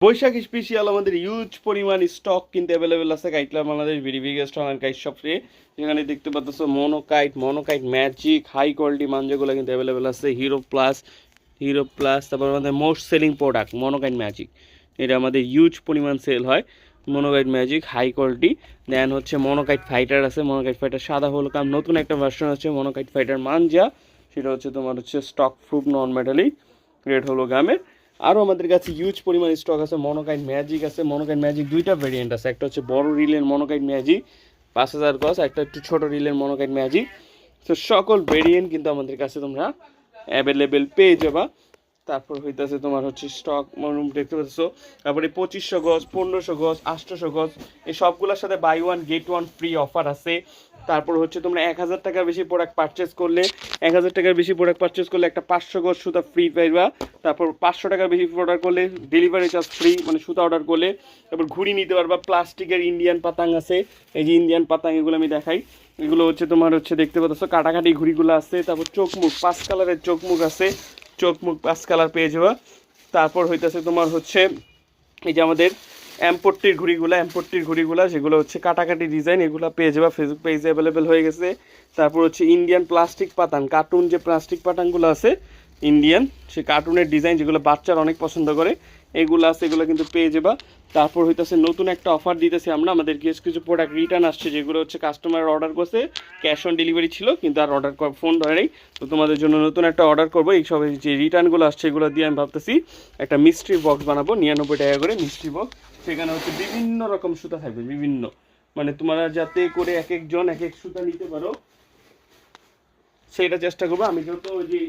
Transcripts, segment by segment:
Boishakh special আমাদের huge পরিমাণ stock কিন্তু অ্যাভেলেবেল আছে Kaitla Bangladesh very biggest online kite শপে। যেখানে দেখতে পাচ্ছ মনোকাইট ম্যাজিক হাই কোয়ালিটি মান যেগুলো কিন্তু অ্যাভেলেবেল আছে। হিরো প্লাস তারপর আমাদের মোস্ট সেলিং প্রোডাক্ট মনোকাইট ম্যাজিক, এটা আমাদের ইউজ পরিমাণ সেল হয়। মনোকাইট ম্যাজিক হাই কোয়ালিটি। দেন হচ্ছে মনোকাইট ফাইটার আছে, মনোকাইট ফাইটার সাদা হলো কাম নতুন একটা ভার্সন আছে মনোকাইট ফাইটার মানজা, সেটা হচ্ছে তোমার হচ্ছে স্টক প্রুফ নন মেটালিক রেড হলো গামের। আরও আমাদের কাছে ইউজ পরিমাণ স্টক আছে। মনোকাইট ম্যাজিক আছে, মনোকাইট ম্যাজিক দুইটা ভেরিয়েন্ট আছে, একটা হচ্ছে বড় রিলের মনোকাইট ম্যাজিক 5000 গজ, একটা একটু ছোটো রিলের মনোকাইট ম্যাজিক। তো সকল ভেরিয়েন্ট কিন্তু আমাদের কাছে তোমরা অ্যাভেলেবেল পেয়ে যাবা। তারপর হইতেছে তোমার হচ্ছে স্টক দেখতে পাচ্ছ, তারপরে 2500 গজ 1500 গজ 800 গজ এই সবগুলোর সাথে buy one get one free offer আছে। তারপর হচ্ছে তোমরা 1000 টাকার বেশি প্রোডাক্ট পারচেস করলে 1000 টাকার বেশি প্রোডাক্ট পারচেস করলে একটা 500 গজ সুতা ফ্রি পাইবা। তারপর 500 টাকার বেশি অর্ডার করলে ডেলিভারি চার্জ ফ্রি, মানে সুতা অর্ডার করলে। তারপর ঘুড়ি নিতে পারবা, প্লাস্টিকের ইন্ডিয়ান পাতাং আছে, এই যে ইন্ডিয়ান পাতাং এগুলো আমি দেখাই। এগুলো হচ্ছে তোমার হচ্ছে দেখতে পাচ্ছ কাটাকাটি ঘুড়িগুলো আছে। তারপর চোখমুখ 5 কালারের চোখমুখ আছে, চোখমুখ 5 কালার পেয়ে যাবা। তারপর হইতেছে তোমার হচ্ছে এই যে আমাদের এমপট্টির ঘুড়িগুলা যেগুলো হচ্ছে কাটাকাটি ডিজাইন, এগুলো পেয়ে যাবা। ফেসবুক পেজে অ্যাভেলেবেল হয়ে গেছে। তারপর হচ্ছে ইন্ডিয়ান প্লাস্টিক পাতান, কার্টুন যে প্লাস্টিক পাতানগুলো আছে ইন্ডিয়ান, সে কার্টুনের ডিজাইন যেগুলো বাচ্চারা অনেক পছন্দ করে এগুলো আছে, এগুলো কিন্তু পেয়ে যাবা। তারপর হইতেছে নতুন একটা অফার দিতেছি আমরা, আমাদের কিছু প্রোডাক্ট রিটার্ন আসছে যেগুলো হচ্ছে কাস্টমার অর্ডার করছে, ক্যাশ অন ডেলিভারি ছিল কিন্তু আর অর্ডার ফোন ধরে নেই। তো তোমাদের জন্য নতুন একটা অর্ডার করবো। এই সব যে রিটার্নগুলো আসছে এগুলো দিয়ে আমি ভাবতেছি একটা মিস্ট্রি বক্স বানাবো 99 টাকা করে মিস্ট্রি বক্স। সেখানে হচ্ছে বিভিন্ন রকম সুতা থাকবে, বিভিন্ন মানে তোমরা যাতে করে এক একজন এক এক সুতা নিতে পারো সেইটা চেষ্টা করবো। আমি যেহেতু ওই যে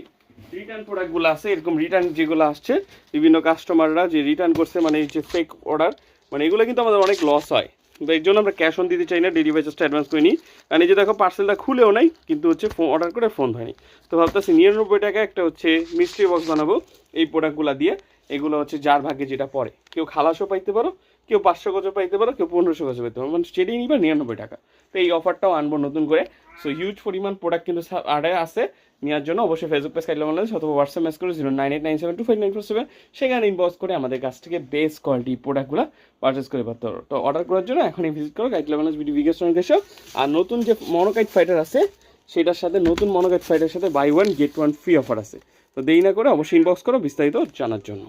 রিটার্ন প্রোডাক্টগুলো আছে, এরকম রিটার্ন যেগুলো আসছে বিভিন্ন কাস্টমাররা যে রিটার্ন করছে, মানে এই যে ফেক অর্ডার, মানে এগুলো কিন্তু আমাদের অনেক লস হয়। তো এর জন্য আমরা ক্যাশ অন দিতে চাই না, ডেলিভারি চার্জটা অ্যাডভান্স করে নিই। কারণ এই যে দেখো পার্সেলটা খুলেও নাই কিন্তু হচ্ছে অর্ডার করে ফোন হয়নি। তো ভাবতেছি 99 টাকা একটা হচ্ছে মিস্ট্রি বক্স বানাবো এই প্রোডাক্টগুলো দিয়ে। এগুলো হচ্ছে যার ভাগ্যে যেটা পড়ে, কেউ খালাসও পাইতে পারো, কেউ 500 গজও পাইতে পারো, কেউ 1500 গজও পাইতে পারো, মানে সেটাই নিবা 99 টাকা। তো এই অফারটাও আনবো নতুন করে। সো হিউজ পরিমাণ প্রোডাক্ট কিন্তু আড়ে আছে নেওয়ার জন্য। অবশ্যই ফেসবুক পেজ কাইটলা বাংলাদেশ অথবা হোয়াটসঅ্যাপ মেসেজ করে 0989725947 সেখানে ইনবক্স করে আমাদের কাছ থেকে বেস্ট কোয়ালিটি প্রোডাক্টগুলো পারচেস করে পারতে পারো। তো অর্ডার করার জন্য এখনই ভিজিট করো Kaitla Bangladesh video biggest online shop. আর নতুন যে মনোকাইট ফাইটার আছে সেটার সাথে নতুন মনোকাইট ফাইটারের সাথে buy one get one free offer আছে। তো দেরি না করে অবশ্যই ইনবক্স করো বিস্তারিত জানার জন্য।